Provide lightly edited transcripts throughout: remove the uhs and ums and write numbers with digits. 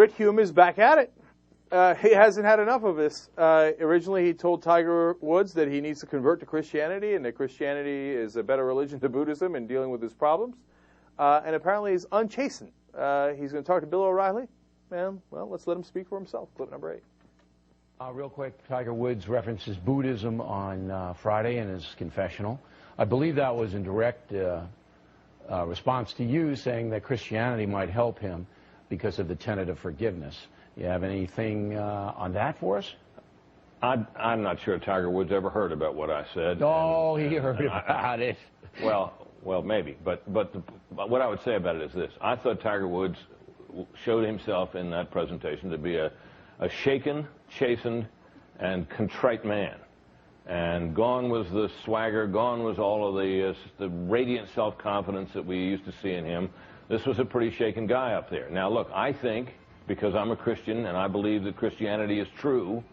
Brit Hume is back at it. He hasn't had enough of this. Originally, he told Tiger Woods that he needs to convert to Christianity and that Christianity is a better religion than Buddhism in dealing with his problems. And apparently he's unchastened. He's going to talk to Bill O'Reilly. And, well, let's let him speak for himself. Clip number 8. Real quick, Tiger Woods references Buddhism on Friday in his confessional. I believe that was in direct response to you saying that Christianity might help him because of the tenet of forgiveness. You have anything on that for us? I'm not sure Tiger Woods ever heard about what I said. Oh, he heard about it. Well, maybe. But what I would say about it is this. I thought Tiger Woods showed himself in that presentation to be a shaken, chastened, and contrite man. And gone was the swagger, gone was all of the radiant self-confidence that we used to see in him. This was a pretty shaken guy up there. Now, look, I think, because I'm a Christian and I believe that Christianity is true,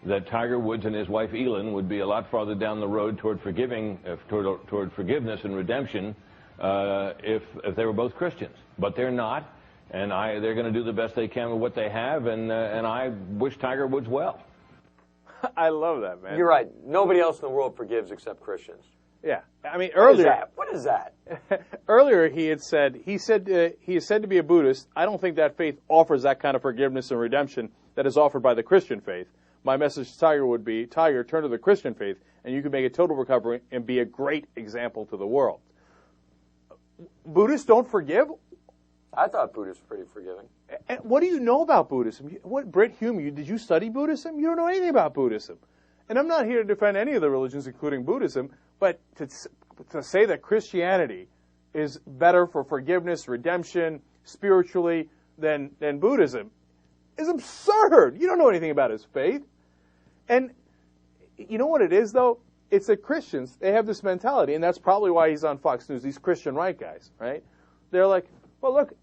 that Tiger Woods and his wife Elin would be a lot farther down the road toward toward forgiveness and redemption if they were both Christians. But they're not, and they're going to do the best they can with what they have, and I wish Tiger Woods well. I love that, man. You're right. Nobody else in the world forgives except Christians. Yeah, I mean earlier. What is that? Earlier he is said to be a Buddhist. I don't think that faith offers that kind of forgiveness and redemption that is offered by the Christian faith. My message to Tiger would be, Tiger, turn to the Christian faith, and you can make a total recovery and be a great example to the world. Buddhists don't forgive? I thought Buddhists were pretty forgiving. And what do you know about Buddhism? Brit Hume, did you study Buddhism? You don't know anything about Buddhism. And I'm not here to defend any of the religions, including Buddhism, but to say that Christianity is better for forgiveness, redemption, spiritually than Buddhism is absurd. You don't know anything about his faith. And you know what it is, though? It's that Christians, they have this mentality, and that's probably why he's on Fox News, these Christian right guys, right? They're like, well, look,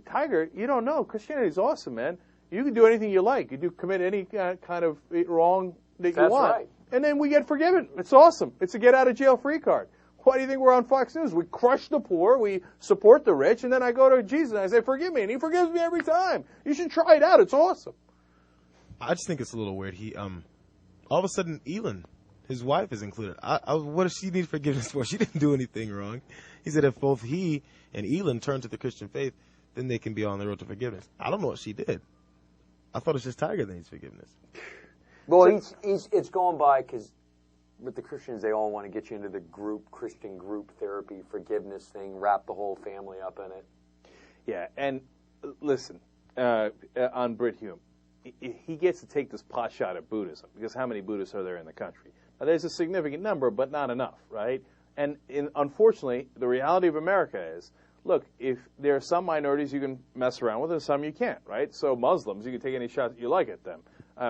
Tiger, you don't know. Christianity's awesome, man. You can do anything you like. You commit any kind of wrong that you want. Right. And then we get forgiven. It's awesome. It's a get-out-of-jail-free card. Why do you think we're on Fox News? We crush the poor, we support the rich, and then I go to Jesus and I say, forgive me, and he forgives me every time. You should try it out. It's awesome. I just think it's a little weird. He, all of a sudden, Elin, his wife, is included. What does she need forgiveness for? She didn't do anything wrong. He said if both he and Elin turn to the Christian faith, then they can be on the road to forgiveness. I don't know what she did. I thought it's just Tiger that needs forgiveness. Well, it's going by because with the Christians, they all want to get you into the Christian group therapy, forgiveness thing, wrap the whole family up in it. Yeah, and listen, on Brit Hume, he gets to take this pot shot at Buddhism, because how many Buddhists are there in the country? Now, there's a significant number, but not enough, right? And unfortunately, the reality of America is, look, if there are some minorities you can mess around with and some you can't, right? So Muslims, you can take any shot you like at them.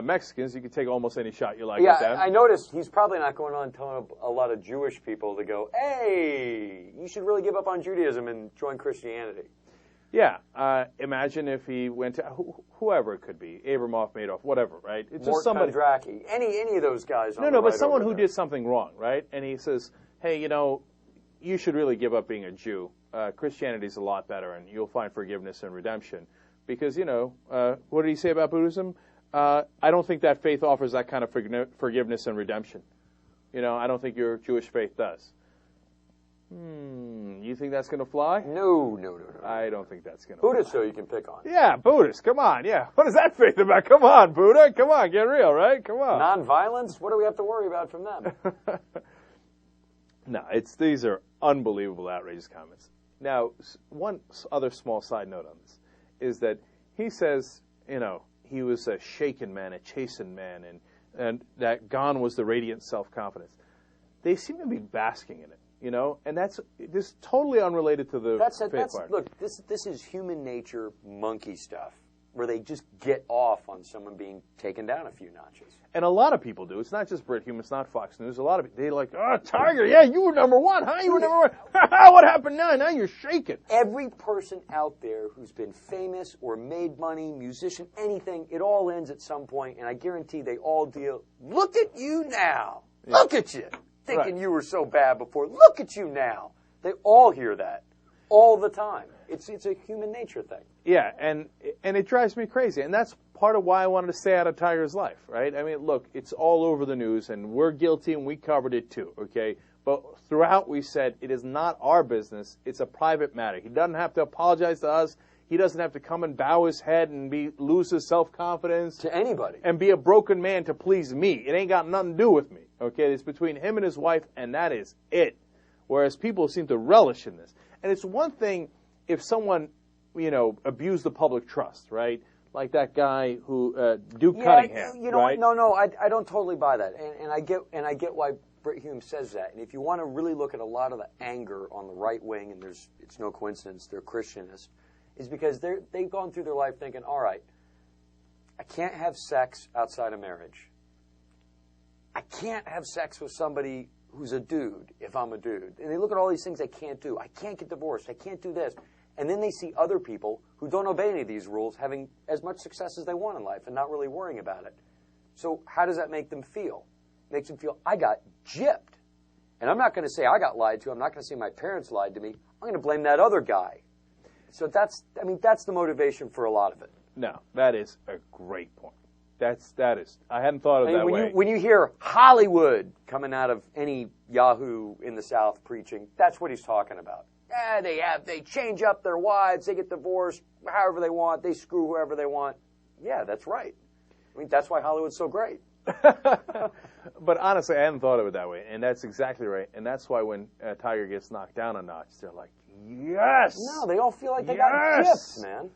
Mexicans, you can take almost any shot you like at them. Yeah, I noticed he's probably not going on telling a lot of Jewish people to go, hey, you should really give up on Judaism and join Christianity. Yeah, imagine if he went to whoever it could be, Abramoff, Madoff, whatever, right? It's just somebody. Kondraki, any of those guys. But someone who did something wrong, right? And he says, hey, you should really give up being a Jew. Christianity's a lot better, and you'll find forgiveness and redemption. Because, what did he say about Buddhism? I don't think that faith offers that kind of forgiveness and redemption. I don't think your Jewish faith does. You think that's going to fly? No. I don't think that's going to fly. Buddhists, so you can pick on. Yeah, Buddhists, come on, yeah. What is that faith about? Come on, Buddha, come on, get real, right? Come on. Non-violence? What do we have to worry about from them? No, these are unbelievable, outrageous comments. Now, one other small side note on this is that he says, he was a shaken man, a chastened man, and that gone was the radiant self-confidence. They seem to be basking in it, and this is totally unrelated to the faith part. Look, this is human nature monkey stuff, where they just get off on someone being taken down a few notches. And a lot of people do. It's not just Brit Hume. It's not Fox News. A lot of people, they're like, oh, Tiger, yeah, you were number one, huh? You were number one. What happened now? Now you're shaking. Every person out there who's been famous or made money, musician, anything, it all ends at some point, and I guarantee they all deal, look at you now. Yeah. Look at you. Thinking you were so bad before. Look at you now. They all hear that all the time. It's a human nature thing. Yeah, and it drives me crazy, and that's part of why I wanted to stay out of Tiger's life, right? I mean, look, it's all over the news, and we're guilty, and we covered it too, okay? But throughout we said it is not our business, it's a private matter. He doesn't have to apologize to us. He doesn't have to come and bow his head and lose his self-confidence. To anybody. And be a broken man to please me. It ain't got nothing to do with me, okay? It's between him and his wife, and that is it. Whereas people seem to relish in this. And it's one thing if someone, abused the public trust, right? Like that guy who, Duke Cunningham, right? No, I don't totally buy that. And I get why Brit Hume says that. And if you want to really look at a lot of the anger on the right wing, and it's no coincidence they're Christianists, is because they've gone through their life thinking, all right, I can't have sex outside of marriage. I can't have sex with somebody who's a dude if I'm a dude. And they look at all these things they can't do. I can't get divorced. I can't do this. And then they see other people who don't obey any of these rules having as much success as they want in life and not really worrying about it. So how does that make them feel? It makes them feel, I got gypped. And I'm not going to say I got lied to. I'm not going to say my parents lied to me. I'm going to blame that other guy. So that's the motivation for a lot of it. No, that is a great point. That is. I hadn't thought of that way. When you hear Hollywood coming out of any Yahoo in the South preaching, that's what he's talking about. They change up their wives, they get divorced however they want, they screw whoever they want. Yeah, that's right. I mean, that's why Hollywood's so great. But honestly, I hadn't thought of it that way, and that's exactly right. And that's why when Tiger gets knocked down a notch, they're like, yes! No, they all feel like they got gypped, man.